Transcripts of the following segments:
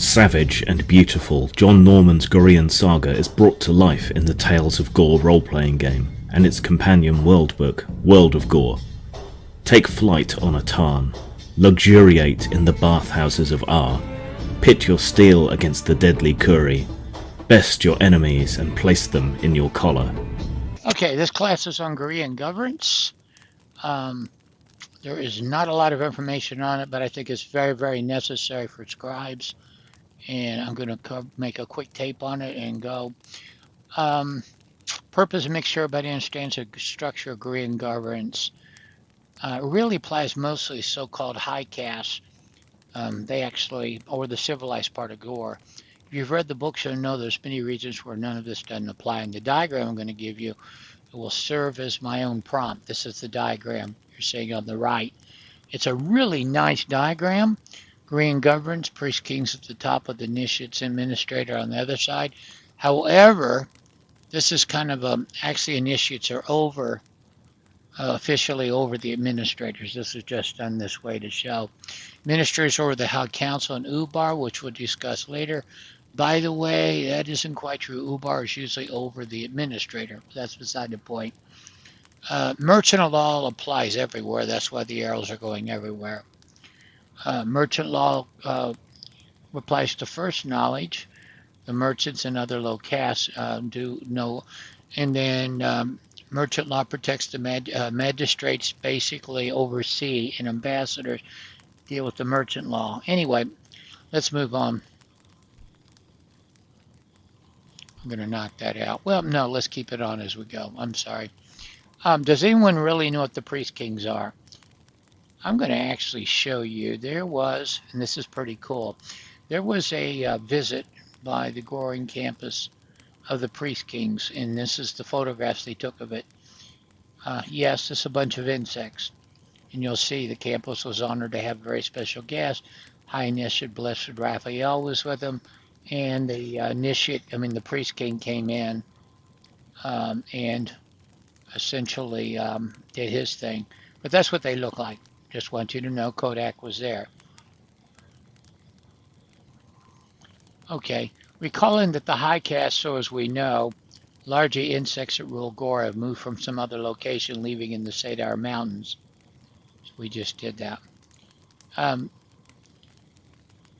Savage and beautiful, John Norman's Gorean saga is brought to life in the Tales of Gor role-playing game and its companion world book, World of Gor. Take flight on a tarn, luxuriate in the bathhouses of Ar, pit your steel against the deadly Kuri, best your enemies and place them in your collar. Okay, this class is on Gor governance. There is not a lot of information on it, but I think it's very, very necessary for scribes. And I'm going to make a quick tape on it and go. Purpose to make sure everybody understands the structure of Gor governance. Really applies mostly so-called high castes. They actually, or the civilized part of Gor. If you've read the books, you'll know there's many regions where none of this doesn't apply. And the diagram I'm going to give you will serve as my own prompt. This is the diagram you're seeing on the right. It's a really nice diagram. Gor governance, priest kings at the top of the initiates, administrator on the other side. However, this is kind of actually initiates are over, officially over the administrators. This is just done this way to show. Administrators over the High Council and Ubar, which we'll discuss later. By the way, that isn't quite true. Ubar is usually over the administrator. That's beside the point. Merchant law applies everywhere. That's why the arrows are going everywhere. Merchant law applies to first knowledge. The merchants and other low castes do know. And then merchant law protects the magistrates, basically oversee, and ambassadors deal with the merchant law. Anyway, let's move on. I'm going to knock that out. Well, no, let's keep it on as we go. I'm sorry. Does anyone really know what the priest kings are? I'm going to actually show you. There was, and this is pretty cool, there was a visit by the Goring campus of the priest kings, and this is the photographs they took of it. Yes, it's a bunch of insects, and you'll see the campus was honored to have a very special guest. High Initiate Blessed Raphael was with them, and the the priest king came in and essentially did his thing. But that's what they look like. Just want you to know Kodak was there. Okay, recalling that the high caste, so as we know, largely insects that rule Gor have moved from some other location, leaving in the Cedar Mountains. So we just did that.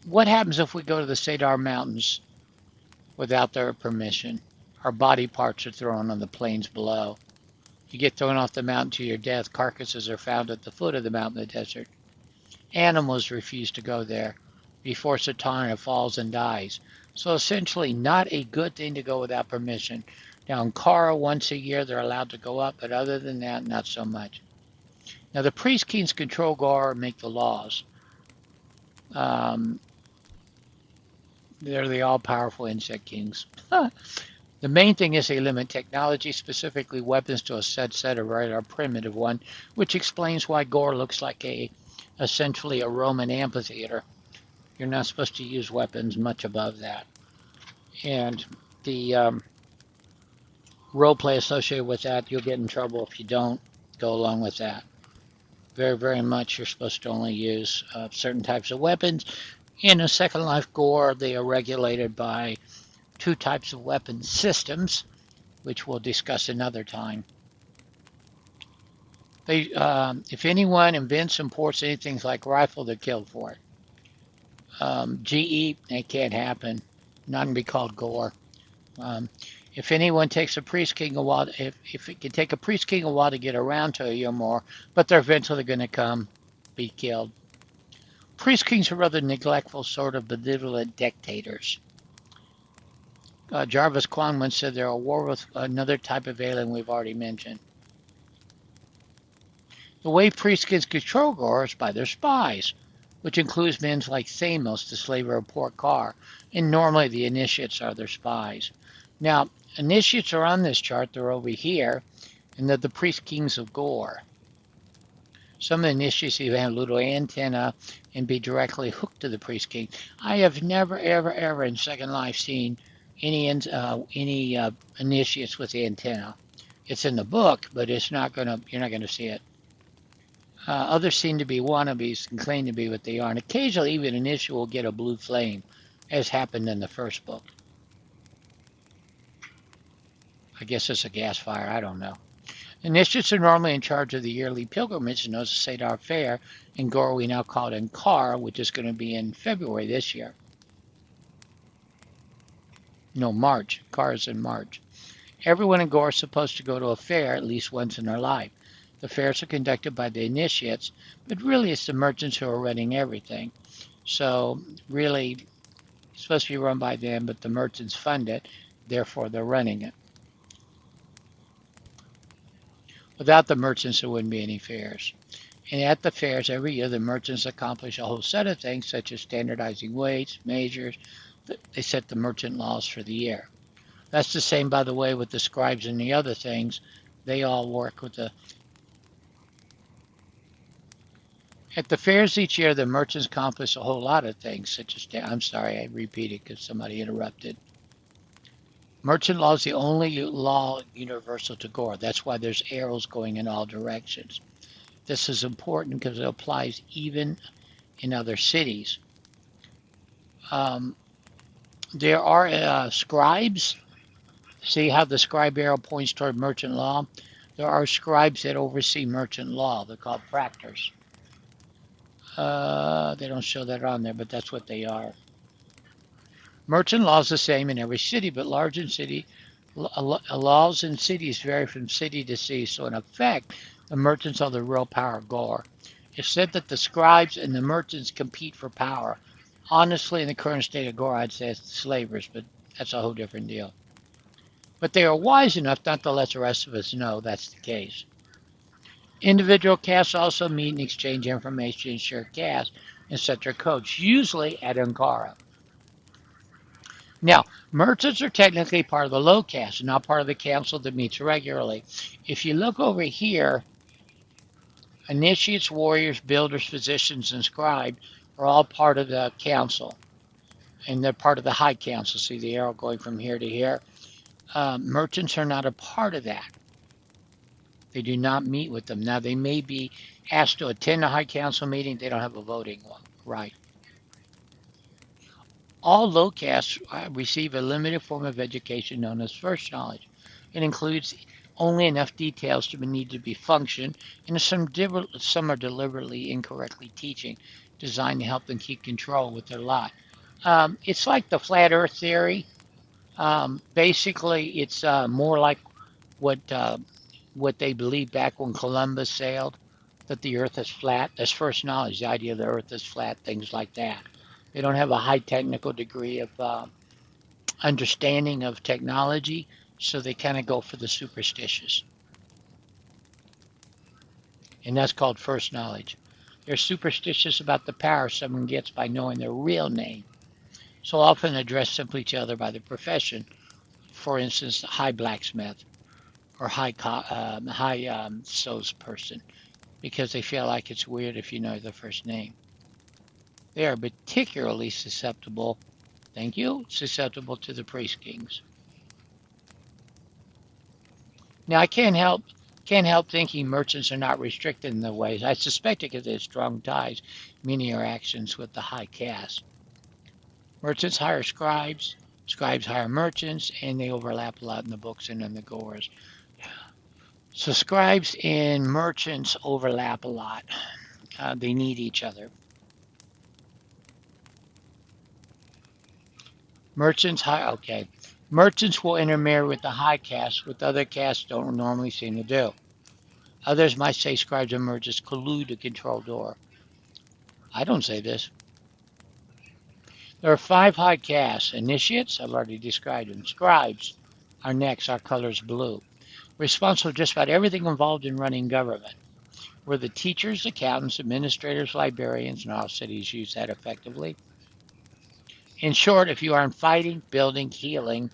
What happens if we go to the Cedar Mountains without their permission? Our body parts are thrown on the plains below. You get thrown off the mountain to your death. Carcasses are found at the foot of the mountain in the desert. Animals refuse to go there. Before Satana falls and dies. So essentially not a good thing to go without permission. Now in Kara, once a year they're allowed to go up, but other than that, not so much. Now the priest kings control Gor and make the laws. They're the all-powerful insect kings. The main thing is they limit technology, specifically weapons, to a set of rather primitive one, which explains why Gor looks like essentially a Roman amphitheater. You're not supposed to use weapons much above that. And the roleplay associated with that, you'll get in trouble if you don't go along with that. Very, very much you're supposed to only use certain types of weapons. In a Second Life Gor, they are regulated by two types of weapon systems, which we'll discuss another time. If anyone invents, imports anything like rifle, they're killed for it. GE, it can't happen. Not to be called Gor. If anyone takes a priest king a while, if it can take a priest king a while to get around to you or more, but they're eventually going to come, be killed. Priest kings are rather neglectful, sort of benevolent dictators. Jarvis Kwan once said they're at war with another type of alien we've already mentioned. The way priest kings control Gor is by their spies, which includes men like Thamos, the slaver of Port Car, and normally the initiates are their spies. Now, initiates are on this chart, they're over here, and they're the priest kings of Gor. Some of the initiates even have a little antenna and be directly hooked to the priest king. I have never, ever, ever in Second Life seen any initiates with the antenna. It's in the book, but you're not gonna see it. Others seem to be wannabes and claim to be what they are, and occasionally even an initiate will get a blue flame as happened in the first book. I guess it's a gas fire, I don't know. Initiates are normally in charge of the yearly pilgrimage known as the Cedar Fair. In Gor, we now call it Ankara, which is going to be in February this year. No, March. Ankara is in March. Everyone in Gor is supposed to go to a fair at least once in their life. The fairs are conducted by the initiates, but really it's the merchants who are running everything. So really, it's supposed to be run by them, but the merchants fund it, therefore they're running it. Without the merchants, there wouldn't be any fairs. And at the fairs every year, the merchants accomplish a whole set of things, such as standardizing weights, measures. They set the merchant laws for the year. That's the same, by the way, with the scribes and the other things. They all work with the. At the fairs each year, the merchants accomplish a whole lot of things, such as. I'm sorry, I repeated because somebody interrupted. Merchant law is the only law universal to Gor. That's why there's arrows going in all directions. This is important because it applies even in other cities. Um, there are scribes. See how the scribe arrow points toward merchant law? There are scribes that oversee merchant law. They're called proctors. They don't show that on there, but that's what they are. Merchant law is the same in every city, but large in city laws in cities vary from city to city. So in effect, the merchants are the real power of Gor. It's said that the scribes and the merchants compete for power. Honestly, in the current state of Gor, I'd say it's the slavers, but that's a whole different deal. But they are wise enough not to let the rest of us know that's the case. Individual castes also meet and exchange information, share castes, and set their codes, usually at Ankara. Now, merchants are technically part of the low caste, not part of the council that meets regularly. If you look over here, initiates, warriors, builders, physicians, and scribes are all part of the council, and they're part of the high council. See the arrow going from here to here? Merchants are not a part of that. They do not meet with them. Now, they may be asked to attend a high council meeting. They don't have a voting right. All low castes receive a limited form of education known as first knowledge. It includes only enough details to need to be functioned, and some are deliberately incorrectly teaching, designed to help them keep control with their lot. It's like the flat Earth theory. Basically, it's more like what what they believed back when Columbus sailed, that the Earth is flat. That's first knowledge, the idea the Earth is flat, things like that. They don't have a high technical degree of understanding of technology, so they kind of go for the superstitious. And that's called first knowledge. They're superstitious about the power someone gets by knowing their real name, so often addressed simply to other by their profession. For instance, high blacksmith or high sews person, because they feel like it's weird if you know the first name. They are particularly susceptible, thank you, susceptible to the priest kings. Now I can't help thinking merchants are not restricted in their ways. I suspect it because they have strong ties, many interactions with the high caste. Merchants hire scribes, scribes hire merchants, and they overlap a lot in the books and in the gores. So scribes and merchants overlap a lot. They need each other. Okay. Merchants will intermarry with the high caste, which other castes don't normally seem to do. Others might say scribes and merchants collude to control Dor. I don't say this. There are 5 high castes. Initiates, I've already described them. Scribes are next, our color is blue. Responsible for just about everything involved in running government. We're the teachers, accountants, administrators, librarians, and all cities use that effectively. In short, if you aren't fighting, building, healing,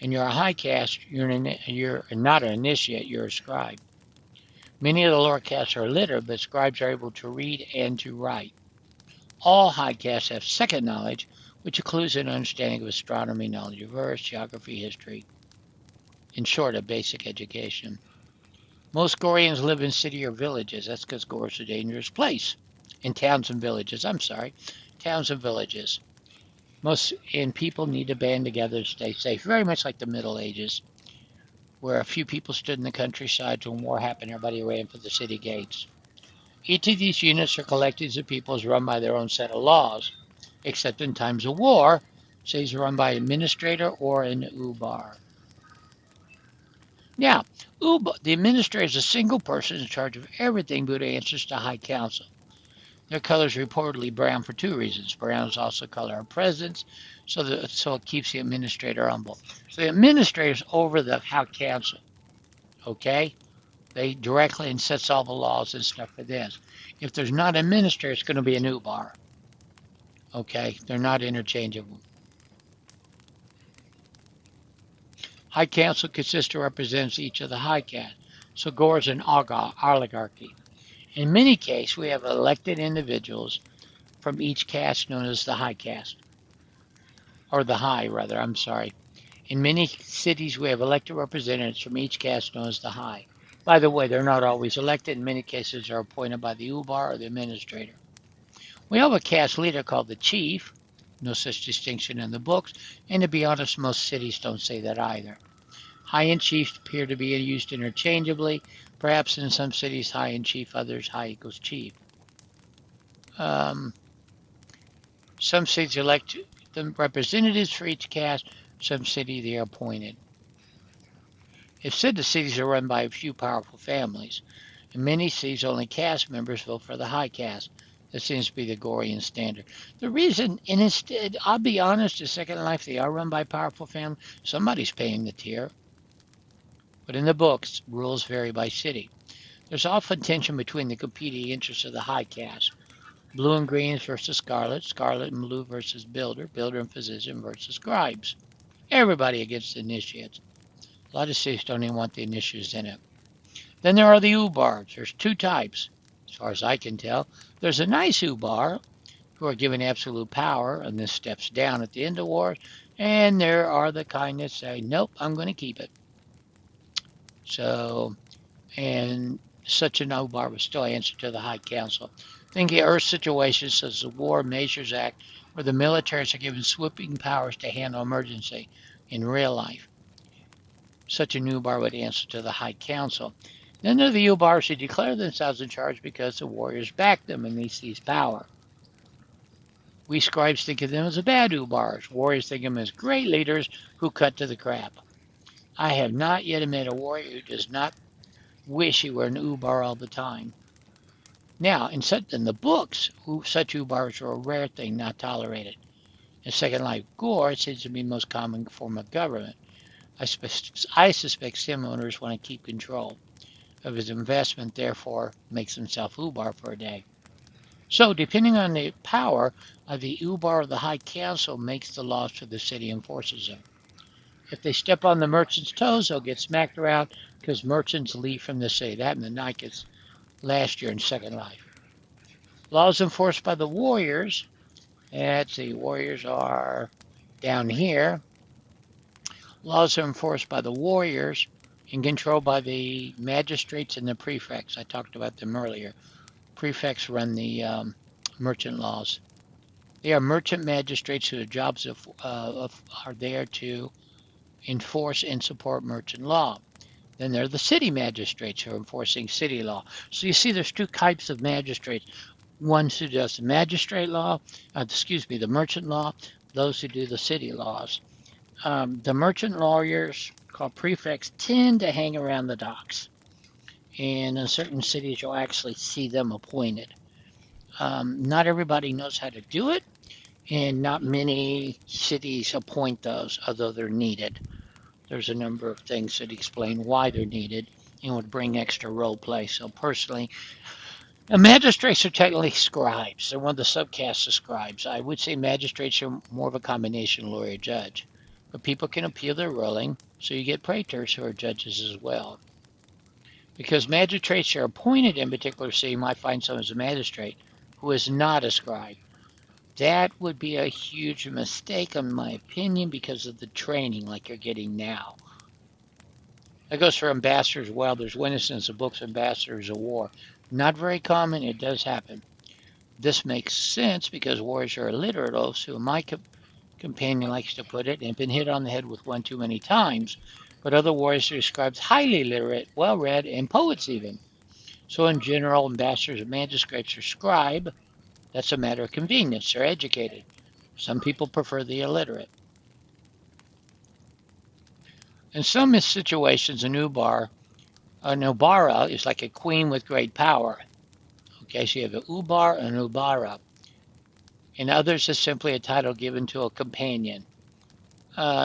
and you're a high caste, you're not an initiate, you're a scribe. Many of the lower castes are literate, but scribes are able to read and to write. All high castes have second knowledge, which includes an understanding of astronomy, knowledge of Earth, geography, history. In short, a basic education. Most Gorians live in city or villages. That's because Gor is a dangerous place. In towns and villages, towns and villages. And people need to band together to stay safe, very much like the Middle Ages, where a few people stood in the countryside when war happened, everybody ran for the city gates. Each of these units or collectives of people is run by their own set of laws, except in times of war, cities are run by an administrator or an ubar. Now, the administrator is a single person in charge of everything but answers to High Council. Their color is reportedly brown for two reasons. Brown is also color of presence, so it keeps the administrator humble. So the administrator is over the High Council, okay? They directly and sets all the laws and stuff for this. If there's not an administrator, it's going to be a new bar, okay? They're not interchangeable. High Council consists or represents each of the high caste. So Gor is an oligarchy. In many cases, we have elected individuals from each caste known as the high caste. Or the high, rather, I'm sorry. In many cities, we have elected representatives from each caste known as the high. By the way, they're not always elected. In many cases, they're appointed by the ubar or the administrator. We have a caste leader called the chief. No such distinction in the books. And to be honest, most cities don't say that either. High and chief appear to be used interchangeably. Perhaps in some cities, high and chief, others, high equals chief. Some cities elect the representatives for each caste. Some cities they are appointed. It's said the cities are run by a few powerful families. In many cities, only caste members vote for the high caste. That seems to be the Gorian standard. The reason, and instead, I'll be honest, in Second Life, they are run by powerful families. Somebody's paying the tier. But in the books, rules vary by city. There's often tension between the competing interests of the high caste. Blue and greens versus scarlet, scarlet and blue versus builder, builder and physician versus scribes. Everybody against the initiates. A lot of cities don't even want the initiates in it. Then there are the ubars. There's two types, as far as I can tell. There's a nice ubar, who are given absolute power, and this steps down at the end of war. And there are the kind that say, nope, I'm going to keep it. So, and such an ubar would still answer to the High Council. Think of Earth situations such as the War Measures Act, where the militaries are given sweeping powers to handle emergency in real life. Such a ubar would answer to the High Council. Then there are the ubars who declare themselves in charge because the warriors back them and they seize power. We scribes think of them as the bad ubars. Warriors think of them as great leaders who cut to the crap. I have not yet met a warrior who does not wish he were an ubar all the time. Now, in the books, such ubars are a rare thing, not tolerated. In Second Life Gor, it seems to be the most common form of government. I suspect sim owners want to keep control of his investment, therefore makes himself ubar for a day. So, depending on the power of the ubar or the High Council makes the laws for the city and enforces them. If they step on the merchant's toes, they'll get smacked around because merchants leave from the city. That happened to Nikes last year in Second Life. Laws enforced by the warriors. Let's see, warriors are down here. Laws are enforced by the warriors and controlled by the magistrates and the prefects. I talked about them earlier. Prefects run the merchant laws. They are merchant magistrates whose jobs are there to enforce and support merchant law. Then there are the city magistrates who are enforcing city law. So you see there's two types of magistrates. One who does the magistrate law, the merchant law, those who do the city laws. The merchant lawyers, called prefects, tend to hang around the docks. And in certain cities, you'll actually see them appointed. Not everybody knows how to do it, and not many cities appoint those, although they're needed. There's a number of things that explain why they're needed and would bring extra role play. So personally, magistrates are technically scribes. They're one of the subcastes of scribes. I would say magistrates are more of a combination lawyer-judge. But people can appeal their ruling, so you get praetors who are judges as well. Because magistrates are appointed in particular city, you might find someone as a magistrate who is not a scribe. That would be a huge mistake, in my opinion, because of the training like you're getting now. That goes for ambassadors as well. There's witnesses of books, ambassadors of war. Not very common, it does happen. This makes sense because warriors are illiterate, so in my Companion likes to put it, and been hit on the head with one too many times. But other warriors are described highly literate, well read, and poets even. So in general, ambassadors and magistrates are scribe. That's a matter of convenience. They're educated. Some people prefer the illiterate. In some situations, an ubara is like a queen with great power. Okay, so you have an ubar and an ubara. In others, it's simply a title given to a companion.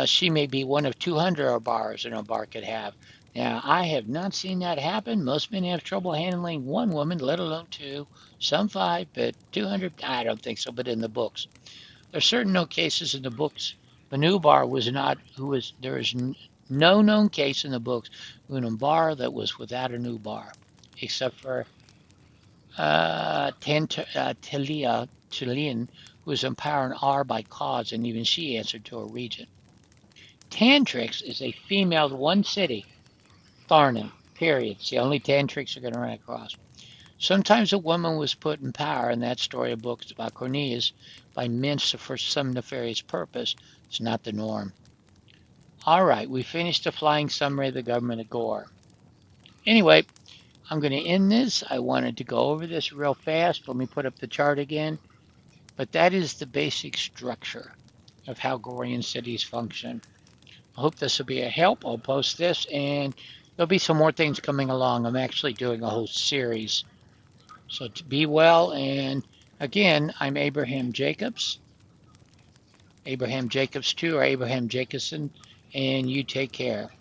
She may be one of 200 ubars an ubar could have. Now, I have not seen that happen. Most men have trouble handling one woman, let alone two, some five, but 200, I don't think so, but in the books. There are certain no cases in the books. Manubar was not, there is no known case in the books of an Umbar that was without a Nubar, except for Tilian, who was empowering R by cause, and even she answered to a regent. Tantrix is a female one city, Tharnan, period. It's the only Tantrix you're going to run across. Sometimes a woman was put in power, in that story of books about Cornelius, by men for some nefarious purpose. It's not the norm. All right, we finished the flying summary of the government of Gor. Anyway, I'm going to end this. I wanted to go over this real fast. Let me put up the chart again. But that is the basic structure of how Gorian cities function. I hope this will be a help. I'll post this, and there'll be some more things coming along. I'm actually doing a whole series. So to be well, and again, I'm Abraham Jacobs, Abraham Jacobs 2, or Abraham Jacobson, and you take care.